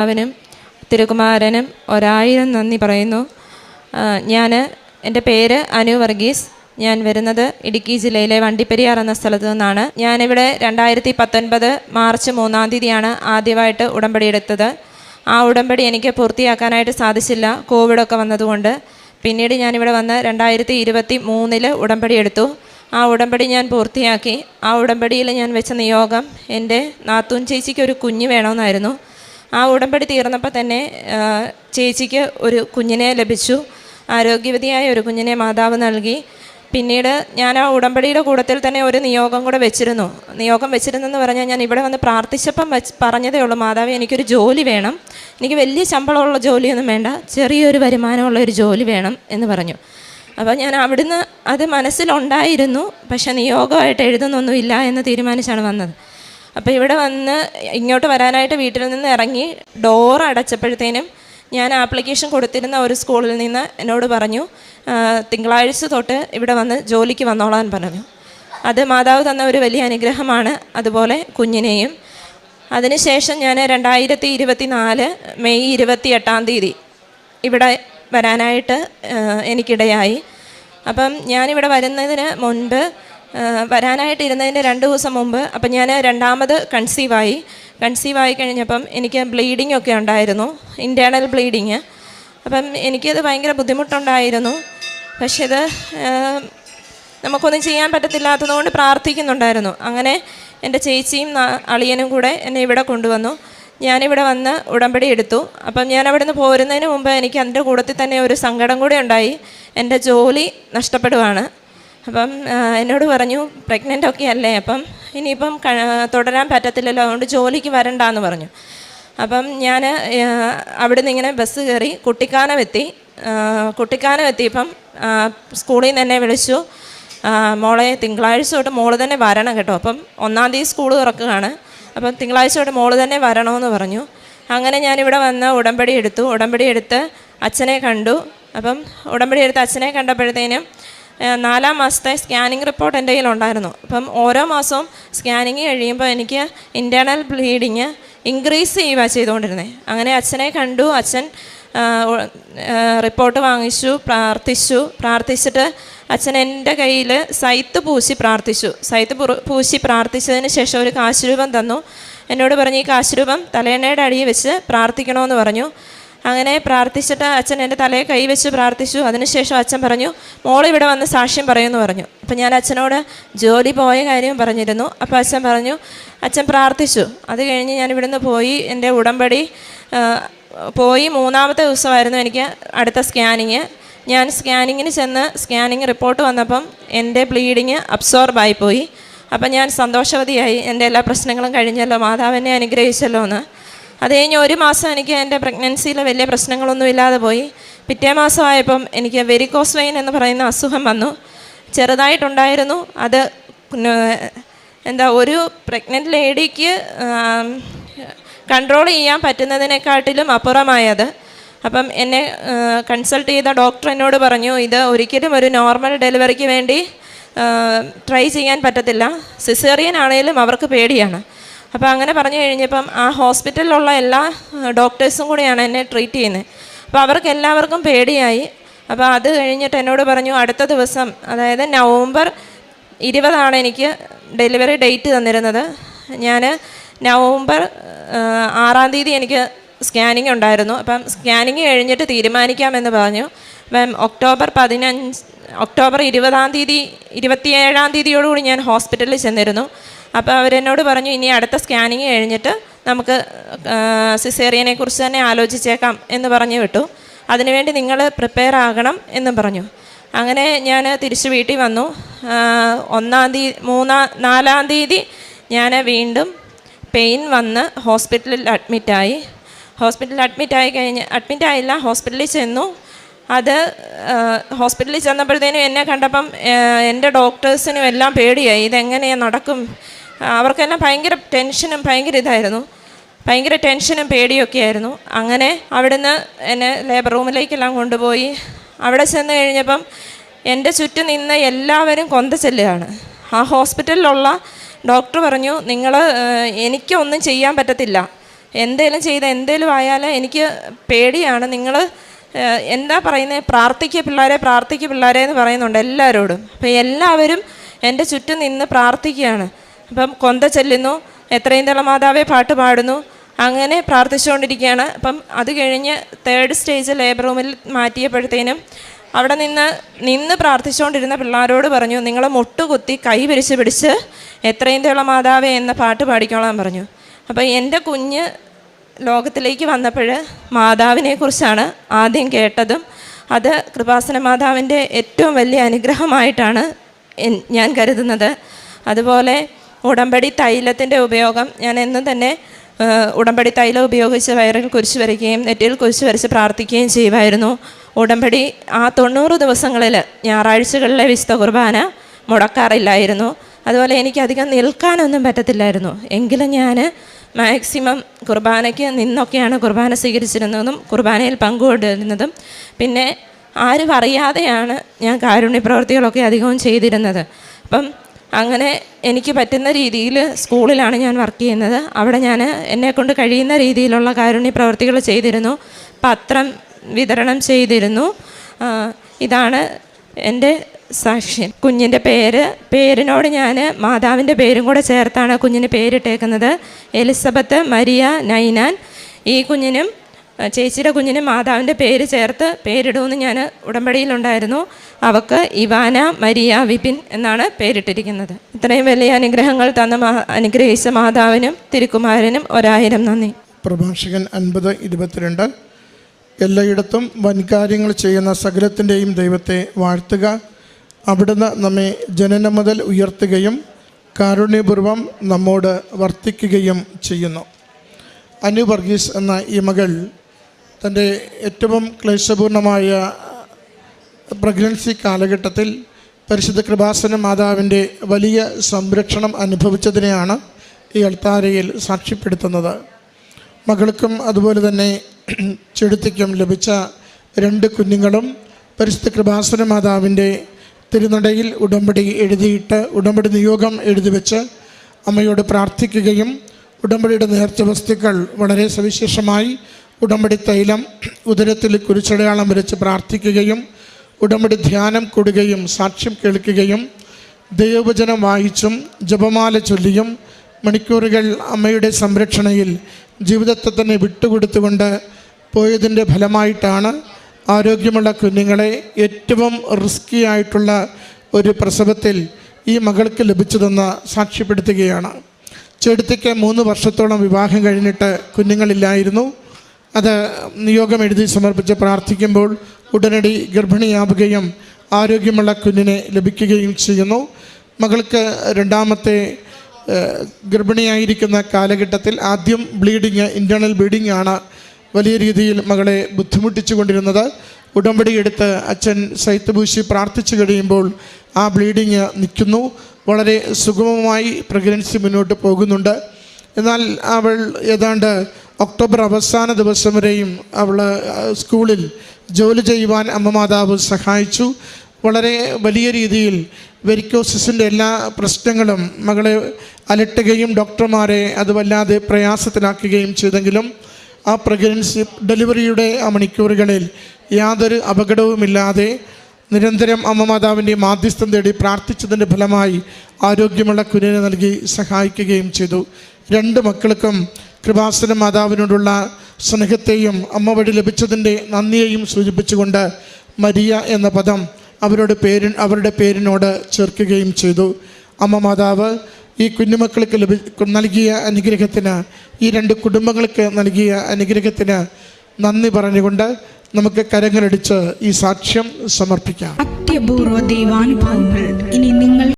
അവനും തിരുകുമാരനും 1000 നന്ദി പറയുന്നു. എൻ്റെ പേര് അനു വർഗീസ്. ഞാൻ വരുന്നത് ഇടുക്കി ജില്ലയിലെ വണ്ടിപ്പെരിയാർ എന്ന സ്ഥലത്തു നിന്നാണ്. ഞാനിവിടെ 2019 മാർച്ച് 3-ാം തീയതിയാണ് ആദ്യമായിട്ട് ഉടമ്പടി എടുത്തത്. ആ ഉടമ്പടി എനിക്ക് പൂർത്തിയാക്കാനായിട്ട് സാധിച്ചില്ല, കോവിഡൊക്കെ വന്നതുകൊണ്ട്. പിന്നീട് ഞാനിവിടെ വന്ന് 2023 ഉടമ്പടി എടുത്തു. ആ ഉടമ്പടി ഞാൻ പൂർത്തിയാക്കി. ആ ഉടമ്പടിയിൽ ഞാൻ വെച്ച നിയോഗം എൻ്റെ നാത്തൂൻ ചേച്ചിക്ക് ഒരു കുഞ്ഞ് വേണമെന്നായിരുന്നു. ആ ഉടമ്പടി തീർന്നപ്പോൾ തന്നെ ചേച്ചിക്ക് ഒരു കുഞ്ഞിനെ ലഭിച്ചു. ആരോഗ്യവതിയായ ഒരു കുഞ്ഞിനെ മാതാവ് നൽകി. പിന്നീട് ഞാൻ ആ ഉടമ്പടിയുടെ കൂട്ടത്തിൽ തന്നെ ഒരു നിയോഗം കൂടെ നിയോഗം വെച്ചിരുന്നെന്ന് പറഞ്ഞാൽ, ഞാൻ ഇവിടെ വന്ന് പ്രാർത്ഥിച്ചപ്പം പറഞ്ഞതേ ഉള്ളൂ, മാതാവ് എനിക്കൊരു ജോലി വേണം, എനിക്ക് വലിയ ശമ്പളമുള്ള ജോലിയൊന്നും വേണ്ട, ചെറിയൊരു വരുമാനമുള്ള ഒരു ജോലി വേണം എന്ന് പറഞ്ഞു. അപ്പോൾ ഞാൻ അവിടുന്ന് അത് മനസ്സിലുണ്ടായിരുന്നു, പക്ഷെ നിയോഗമായിട്ട് എഴുതുന്നൊന്നുമില്ല എന്ന് തീരുമാനിച്ചാണ് വന്നത്. അപ്പോൾ ഇവിടെ വന്ന് ഇങ്ങോട്ട് വരാനായിട്ട് വീട്ടിൽ നിന്ന് ഇറങ്ങി ഡോർ അടച്ചപ്പോഴത്തേനും ഞാൻ ആപ്ലിക്കേഷൻ കൊടുത്തിരുന്ന ഒരു സ്കൂളിൽ നിന്ന് എന്നോട് പറഞ്ഞു, തിങ്കളാഴ്ച തൊട്ട് ഇവിടെ വന്ന് ജോലിക്ക് വന്നോളാൻ പറഞ്ഞു. അത് മാതാവ് തന്ന ഒരു വലിയ അനുഗ്രഹമാണ്, അതുപോലെ കുഞ്ഞിനെയും. അതിനുശേഷം ഞാൻ 2024 മെയ് 28-ാം തീയതി ഇവിടെ വരാനായിട്ട് എനിക്കിടയായി. അപ്പം ഞാനിവിടെ വരുന്നതിന് മുൻപ്, വരാനായിട്ടിരുന്നതിൻ്റെ 2 ദിവസം മുമ്പ്, അപ്പം ഞാൻ രണ്ടാമത് കൺസീവായി കഴിഞ്ഞപ്പം എനിക്ക് ബ്ലീഡിംഗ് ഒക്കെ ഉണ്ടായിരുന്നു, ഇൻറ്റേർണൽ ബ്ലീഡിങ്. അപ്പം എനിക്കത് ഭയങ്കര ബുദ്ധിമുട്ടുണ്ടായിരുന്നു. പക്ഷേ ഇത് നമുക്കൊന്നും ചെയ്യാൻ പറ്റത്തില്ലാത്തതുകൊണ്ട് പ്രാർത്ഥിക്കുന്നുണ്ടായിരുന്നു. അങ്ങനെ എൻ്റെ ചേച്ചിയും അളിയനും കൂടെ എന്നെ ഇവിടെ കൊണ്ടുവന്നു. ഞാനിവിടെ വന്ന് ഉടമ്പടി എടുത്തു. അപ്പം ഞാൻ അവിടെ നിന്ന് പോരുന്നതിന് മുമ്പ് എനിക്ക് അതിൻ്റെ കൂട്ടത്തിൽ തന്നെ ഒരു സങ്കടം കൂടെ ഉണ്ടായി. എൻ്റെ ജോലി നഷ്ടപ്പെടുവാണ്. അപ്പം എന്നോട് പറഞ്ഞു, പ്രഗ്നൻ്റ് ഒക്കെ അല്ലേ, അപ്പം ഇനിയിപ്പം തുടരാൻ പറ്റത്തില്ലല്ലോ, അതുകൊണ്ട് ജോലിക്ക് വരണ്ടെന്ന് പറഞ്ഞു. അപ്പം ഞാൻ അവിടെ നിന്ന് ഇങ്ങനെ ബസ് കയറി കുട്ടിക്കാനം എത്തിയപ്പം സ്കൂളിൽ നിന്ന് എന്നെ വിളിച്ചു, മോളെ തിങ്കളാഴ്ച തൊട്ട് മോള് തന്നെ വരണം കേട്ടോ, അപ്പം 1-ാം തീയതി സ്കൂൾ തുറക്കുകയാണ്, അപ്പം തിങ്കളാഴ്ച തൊട്ട് മോള് തന്നെ വരണമെന്ന് പറഞ്ഞു. അങ്ങനെ ഞാനിവിടെ വന്ന് ഉടമ്പടി എടുത്ത് അച്ഛനെ കണ്ടു. അപ്പം ഉടമ്പടി എടുത്ത് അച്ഛനെ കണ്ടപ്പോഴത്തേനും 4-ാം മാസത്തെ സ്കാനിങ് റിപ്പോർട്ട് എൻ്റെ കയ്യിലുണ്ടായിരുന്നു. അപ്പം ഓരോ മാസവും സ്കാനിങ് കഴിയുമ്പോൾ എനിക്ക് ഇൻറ്റേർണൽ ബ്ലീഡിങ് ഇൻക്രീസ് ചെയ്യുക ചെയ്തുകൊണ്ടിരുന്നത്. അങ്ങനെ അച്ഛനെ കണ്ടു. അച്ഛൻ റിപ്പോർട്ട് വാങ്ങിച്ചു, പ്രാർത്ഥിച്ചിട്ട് അച്ഛൻ എൻ്റെ കയ്യിൽ സൈത്ത് പൂശി പ്രാർത്ഥിച്ചതിന് ശേഷം ഒരു കാശുരൂപം തന്നു. എന്നോട് പറഞ്ഞു, ഈ കാശുരൂപം തലയെണ്ണയുടെ അടിയിൽ വെച്ച് പ്രാർത്ഥിക്കണമെന്ന് പറഞ്ഞു. അങ്ങനെ പ്രാർത്ഥിച്ചിട്ട് അച്ഛൻ എൻ്റെ തലയെ കൈവച്ച് പ്രാർത്ഥിച്ചു. അതിനുശേഷം അച്ഛൻ പറഞ്ഞു, മോളിവിടെ വന്ന് സാക്ഷ്യം പറയുമെന്ന് പറഞ്ഞു. അപ്പം ഞാൻ അച്ഛനോട് ജോലി പോയ കാര്യം പറഞ്ഞിരുന്നു. അപ്പോൾ അച്ഛൻ പറഞ്ഞു, അച്ഛൻ പ്രാർത്ഥിച്ചു. അത് കഴിഞ്ഞ് ഞാൻ ഇവിടുന്ന് പോയി. എൻ്റെ ഉടമ്പടി പോയി 3-ാമത്തെ ദിവസമായിരുന്നു എനിക്ക് അടുത്ത സ്കാനിങ്. ഞാൻ സ്കാനിങ്ങിന് ചെന്ന് സ്കാനിങ് റിപ്പോർട്ട് വന്നപ്പം എൻ്റെ ബ്ലീഡിങ് അബ്സോർബായിപ്പോയി. അപ്പം ഞാൻ സന്തോഷവതിയായി, എൻ്റെ എല്ലാ പ്രശ്നങ്ങളും കഴിഞ്ഞല്ലോ, മാതാവിനെ അനുഗ്രഹിച്ചല്ലോ എന്ന്. അത് കഴിഞ്ഞ് 1 മാസം എനിക്ക് എൻ്റെ പ്രഗ്നൻസിയിൽ വലിയ പ്രശ്നങ്ങളൊന്നും ഇല്ലാതെ പോയി. പിറ്റേ മാസമായപ്പം എനിക്ക് വെരിക്കോസ് വെയിൻ എന്ന് പറയുന്ന അസുഖം വന്നു. ചെറുതായിട്ടുണ്ടായിരുന്നു. അത് ഒരു പ്രഗ്നൻ്റ് ലേഡിക്ക് കൺട്രോൾ ചെയ്യാൻ പറ്റുന്നതിനെക്കാട്ടിലും അപ്പുറമായത്. അപ്പം എന്നെ കൺസൾട്ട് ചെയ്ത ഡോക്ടർ എന്നോട് പറഞ്ഞു, ഇത് ഒരിക്കലും ഒരു നോർമൽ ഡെലിവറിക്ക് വേണ്ടി ട്രൈ ചെയ്യാൻ പറ്റത്തില്ല, സിസേറിയൻ ആണെങ്കിലും അവർക്ക് പേടിയാണ്. അപ്പോൾ അങ്ങനെ പറഞ്ഞു കഴിഞ്ഞപ്പം ആ ഹോസ്പിറ്റലിലുള്ള എല്ലാ ഡോക്ടേഴ്സും കൂടെയാണ് എന്നെ ട്രീറ്റ് ചെയ്യുന്നത്. അപ്പോൾ അവർക്ക് എല്ലാവർക്കും പേടിയായി. അപ്പോൾ അത് കഴിഞ്ഞിട്ട് എന്നോട് പറഞ്ഞു, അടുത്ത ദിവസം, അതായത് നവംബർ 20 എനിക്ക് ഡെലിവറി ഡേറ്റ് തന്നിരുന്നത്. ഞാൻ നവംബർ 6-ാം തീയതി എനിക്ക് സ്കാനിങ് ഉണ്ടായിരുന്നു. അപ്പം സ്കാനിങ് കഴിഞ്ഞിട്ട് തീരുമാനിക്കാമെന്ന് പറഞ്ഞു. അപ്പം ഒക്ടോബർ 20-ാം തീയതി 27-ാം തീയതിയോടുകൂടി ഞാൻ ഹോസ്പിറ്റലിൽ ചെന്നിരുന്നു. അപ്പോൾ അവരെന്നോട് പറഞ്ഞു, ഇനി അടുത്ത സ്കാനിങ് കഴിഞ്ഞിട്ട് നമുക്ക് സിസേറിയനെക്കുറിച്ച് തന്നെ ആലോചിച്ചേക്കാം എന്ന് പറഞ്ഞു വിട്ടു. അതിനുവേണ്ടി നിങ്ങൾ പ്രിപ്പയർ ആകണം എന്ന് പറഞ്ഞു. അങ്ങനെ ഞാൻ തിരിച്ച് വീട്ടിൽ വന്നു. 4-ാം തീയതി ഞാൻ വീണ്ടും പെയിൻ വന്ന് ഹോസ്പിറ്റലിൽ അഡ്മിറ്റായി. ഹോസ്പിറ്റലിൽ ചെന്നു. അത് ഹോസ്പിറ്റലിൽ ചെന്നപ്പോഴത്തേനും എന്നെ കണ്ടപ്പം എൻ്റെ ഡോക്ടേഴ്സിനും എല്ലാം പേടിയായി, ഇതെങ്ങനെയാണ് നടക്കും. അവർക്കെല്ലാം ഭയങ്കര ടെൻഷനും ഭയങ്കര ടെൻഷനും പേടിയൊക്കെ ആയിരുന്നു. അങ്ങനെ അവിടുന്ന് എന്നെ ലേബർ റൂമിലേക്കെല്ലാം കൊണ്ടുപോയി. അവിടെ ചെന്ന് കഴിഞ്ഞപ്പം എൻ്റെ ചുറ്റും നിന്ന് എല്ലാവരും കൊന്തച്ചെല്ലുകയാണ്. ആ ഹോസ്പിറ്റലിലുള്ള ഡോക്ടർ പറഞ്ഞു, എനിക്കൊന്നും ചെയ്യാൻ പറ്റത്തില്ല, എന്തേലും ചെയ്ത് എന്തേലും ആയാൽ എനിക്ക് പേടിയാണ്. നിങ്ങൾ എന്താ പറയുന്നത്, പ്രാർത്ഥിക്കുക പിള്ളേരെ എന്ന് പറയുന്നുണ്ട് എല്ലാവരോടും. അപ്പം എല്ലാവരും എൻ്റെ ചുറ്റും നിന്ന് പ്രാർത്ഥിക്കുകയാണ്. അപ്പം കൊന്ത ചെല്ലുന്നു, എത്രയും തള മാതാവേ പാട്ട് പാടുന്നു, അങ്ങനെ പ്രാർത്ഥിച്ചുകൊണ്ടിരിക്കുകയാണ്. അപ്പം അത് കഴിഞ്ഞ് 3rd സ്റ്റേജ് ലേബർ റൂമിൽ മാറ്റിയപ്പോഴത്തേനും അവിടെ നിന്ന് പ്രാർത്ഥിച്ചുകൊണ്ടിരുന്ന പിള്ളേരോട് പറഞ്ഞു, നിങ്ങൾ മുട്ടുകുത്തി കൈ പിടിച്ച് എത്രയും തള മാതാവേ എന്ന പാട്ട് പാടിക്കോളാൻ പറഞ്ഞു. അപ്പോൾ എൻ്റെ കുഞ്ഞ് ലോകത്തിലേക്ക് വന്നപ്പോൾ മാതാവിനെക്കുറിച്ചാണ് ആദ്യം കേട്ടതും. അത് കൃപാസന മാതാവിൻ്റെ ഏറ്റവും വലിയ അനുഗ്രഹമായിട്ടാണ് ഞാൻ കരുതുന്നത്. അതുപോലെ ഉടമ്പടി തൈലത്തിൻ്റെ ഉപയോഗം ഞാൻ എന്നും തന്നെ ഉടമ്പടി തൈലം ഉപയോഗിച്ച് വയറിൽ കുരിശ് വരയ്ക്കുകയും നെറ്റിയിൽ കുരിശ് വരച്ച് പ്രാർത്ഥിക്കുകയും ചെയ്യുമായിരുന്നു. ഉടമ്പടി ആ 90 ദിവസങ്ങളിൽ ഞായറാഴ്ചകളിലെ വിശുദ്ധ കുർബാന മുടക്കാറില്ലായിരുന്നു. അതുപോലെ എനിക്കധികം നിൽക്കാനൊന്നും പറ്റത്തില്ലായിരുന്നു. എങ്കിലും ഞാൻ മാക്സിമം കുർബാനയ്ക്ക് നിന്നൊക്കെയാണ് കുർബാന സ്വീകരിച്ചിരുന്നതും കുർബാനയിൽ പങ്കുകൊണ്ടിരുന്നതും. പിന്നെ ആരും അറിയാതെയാണ് ഞാൻ കാരുണ്യ പ്രവർത്തികളൊക്കെ അധികവും ചെയ്തിരുന്നത്. അപ്പം അങ്ങനെ എനിക്ക് പറ്റുന്ന രീതിയിൽ സ്കൂളിലാണ് ഞാൻ വർക്ക് ചെയ്യുന്നത്. അവിടെ ഞാൻ എന്നെക്കൊണ്ട് കഴിയുന്ന രീതിയിലുള്ള കാരുണ്യ പ്രവർത്തികൾ ചെയ്തിരുന്നു. പത്രം വിതരണം ചെയ്തിരുന്നു. ഇതാണ് എൻ്റെ സാക്ഷ്യം. കുഞ്ഞിൻ്റെ പേരിനോട് ഞാൻ മാതാവിൻ്റെ പേരും കൂടെ ചേർത്താണ് കുഞ്ഞിന് പേരിട്ടേക്കുന്നത്. Elizabeth Maria Ninan. ഈ കുഞ്ഞിനും ചേച്ചിയുടെ കുഞ്ഞിനും മാതാവിൻ്റെ പേര് ചേർത്ത് പേരിടുമെന്ന് ഞാൻ ഉടമ്പടിയിലുണ്ടായിരുന്നു. അവൾക്ക് ഇവാന മരിയ വിപിൻ എന്നാണ് പേരിട്ടിരിക്കുന്നത്. ഇത്രയും വലിയ അനുഗ്രഹങ്ങൾ അനുഗ്രഹിച്ച മാതാവിനും തിരുക്കുമാരനും 1000 നന്ദി. പ്രഭാഷകൻ 50:22. എല്ലായിടത്തും വൻകാര്യങ്ങൾ ചെയ്യുന്ന സകലത്തിൻ്റെയും ദൈവത്തെ വാഴ്ത്തുക. അവിടുന്ന് നമ്മെ ജനനം മുതൽ ഉയർത്തുകയും കാരുണ്യപൂർവം നമ്മോട് വർത്തിക്കുകയും ചെയ്യുന്നു. അനു വർഗീസ് എന്ന ഈ മകൾ തൻ്റെ ഏറ്റവും ക്ലേശപൂർണമായ പ്രഗ്നൻസി കാലഘട്ടത്തിൽ പരിശുദ്ധ കൃപാസന മാതാവിൻ്റെ വലിയ സംരക്ഷണം അനുഭവിച്ചതിനെയാണ് ഈ അൾത്താരയിൽ സാക്ഷ്യപ്പെടുത്തുന്നത്. മകൾക്കും അതുപോലെ തന്നെ ചെടുത്തിക്കും ലഭിച്ച 2 കുഞ്ഞുങ്ങളും പരിശുദ്ധ കൃപാസന മാതാവിൻ്റെ തിരുനടയിൽ ഉടമ്പടി എഴുതിയിട്ട് ഉടമ്പടി നിയോഗം എഴുതി വെച്ച് അമ്മയോട് പ്രാർത്ഥിക്കുകയും ഉടമ്പടിയുടെ നേർച്ച വസ്തുക്കൾ വളരെ സവിശേഷമായി ഉടമ്പടി തൈലം ഉദരത്തിൽ കുരിശടയാളം വരച്ച് പ്രാർത്ഥിക്കുകയും ഉടമ്പടി ധ്യാനം കൂടുകയും സാക്ഷ്യം കേൾക്കുകയും ദൈവവചനം വായിച്ചും ജപമാല ചൊല്ലിയും മണിക്കൂറുകൾ അമ്മയുടെ സംരക്ഷണയിൽ ജീവിതത്തെ തന്നെ വിട്ടുകൊടുത്തുകൊണ്ട് പോയതിൻ്റെ ഫലമായിട്ടാണ് ആരോഗ്യമുള്ള കുഞ്ഞുങ്ങളെ ഏറ്റവും റിസ്കി ആയിട്ടുള്ള ഒരു പ്രസവത്തിൽ ഈ മകൾക്ക് ലഭിച്ചതെന്ന് സാക്ഷ്യപ്പെടുത്തുകയാണ്. ചെടുത്തിക്ക് 3 വർഷത്തോളം വിവാഹം കഴിഞ്ഞിട്ട് കുഞ്ഞുങ്ങളില്ലായിരുന്നു. അത് നിയോഗം എഴുതി സമർപ്പിച്ച് പ്രാർത്ഥിക്കുമ്പോൾ ഉടനടി ഗർഭിണിയാവുകയും ആരോഗ്യമുള്ള കുഞ്ഞിനെ ലഭിക്കുകയും ചെയ്യുന്നു. മകൾക്ക് 2ാമത്തെ ഗർഭിണിയായിരിക്കുന്ന കാലഘട്ടത്തിൽ ആദ്യം ഇൻറ്റേർണൽ ബ്ലീഡിംഗ് ആണ് വലിയ രീതിയിൽ മകളെ ബുദ്ധിമുട്ടിച്ചു കൊണ്ടിരുന്നത്. ഉടമ്പടി എടുത്ത് അച്ഛൻ സൈത്തപൂശി പ്രാർത്ഥിച്ചു കഴിയുമ്പോൾ ആ ബ്ലീഡിങ് നിൽക്കുന്നു. വളരെ സുഗമമായി പ്രഗ്നൻസി മുന്നോട്ട് പോകുന്നുണ്ട്. എന്നാൽ അവൾ ഏതാണ്ട് ഒക്ടോബർ അവസാന ദിവസം വരെയും അവൾ സ്കൂളിൽ ജോലി ചെയ്യുവാൻ അമ്മ മാതാവ് സഹായിച്ചു. വളരെ വലിയ രീതിയിൽ വെരിക്കോസിൻ്റെ എല്ലാ പ്രശ്നങ്ങളും മകളെ അലട്ടുകയും ഡോക്ടർമാരെ അത് വല്ലാതെ പ്രയാസത്തിലാക്കുകയും ചെയ്തെങ്കിലും ആ പ്രഗ്നൻസി ഡെലിവറിയുടെ ആ മണിക്കൂറുകളിൽ യാതൊരു അപകടവുമില്ലാതെ നിരന്തരം അമ്മ മാതാവിൻ്റെ മാധ്യസ്ഥം തേടി പ്രാർത്ഥിച്ചതിൻ്റെ ഫലമായി ആരോഗ്യമുള്ള കുഞ്ഞിനെ നൽകി സഹായിക്കുകയും ചെയ്തു. 2 മക്കൾക്കും കൃപാസന മാതാവിനോടുള്ള സ്നേഹത്തെയും അമ്മ വഴി ലഭിച്ചതിൻ്റെ നന്ദിയെയും സൂചിപ്പിച്ചുകൊണ്ട് മരിയ എന്ന പദം അവരുടെ പേരിനോട് ചേർക്കുകയും ചെയ്തു. അമ്മ മാതാവ് ഈ കുഞ്ഞുമക്കൾക്ക് നൽകിയ അനുഗ്രഹത്തിന്, ഈ 2 കുടുംബങ്ങൾക്ക് നൽകിയ അനുഗ്രഹത്തിന് നന്ദി പറഞ്ഞുകൊണ്ട് നമുക്ക് കരങ്ങളടിച്ച് ഈ സാക്ഷ്യം സമർപ്പിക്കാം. അത്യപൂർവ ദൈവാനുഭവങ്ങൾ ഇനി നിങ്ങൾ